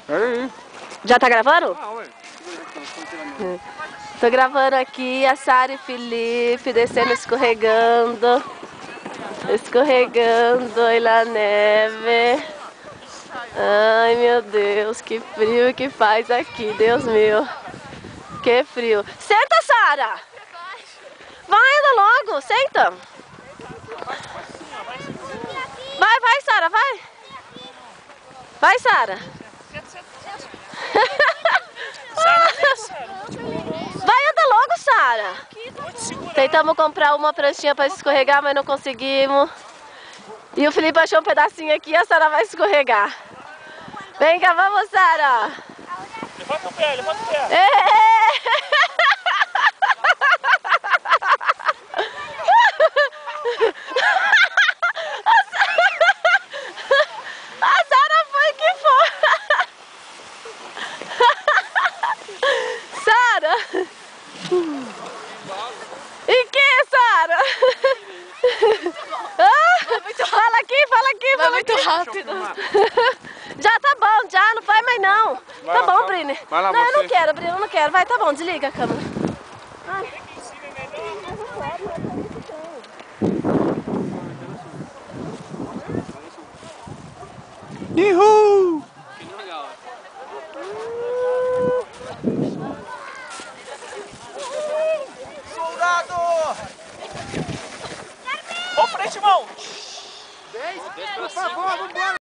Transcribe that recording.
Peraí. Já tá gravando? Ah, ué. Tô gravando aqui a Sara e Felipe descendo, escorregando. Escorregando aí na neve. Ai, meu Deus, que frio que faz aqui, Deus meu. Que frio. Senta, Sara! Vai, anda logo, senta. Vai, Sara, vai. Vai, Sara. Vai, anda logo, Sara. Tentamos comprar uma pranchinha para escorregar, mas não conseguimos. E o Felipe achou um pedacinho aqui e a Sara vai escorregar. Vem cá, vamos, Sara. Levanta o pé, levanta o pé. A Sara foi que foi. Sara. E que, Sara? Fala aqui, Vai muito rápido. Já tá bom, já, não vai mais não. Vai Tá lá, bom, só. Brini. Vai lá, não, eu não você. quero, Brini, eu não quero. Vai, tá bom, desliga a câmera. Ai. Uhul!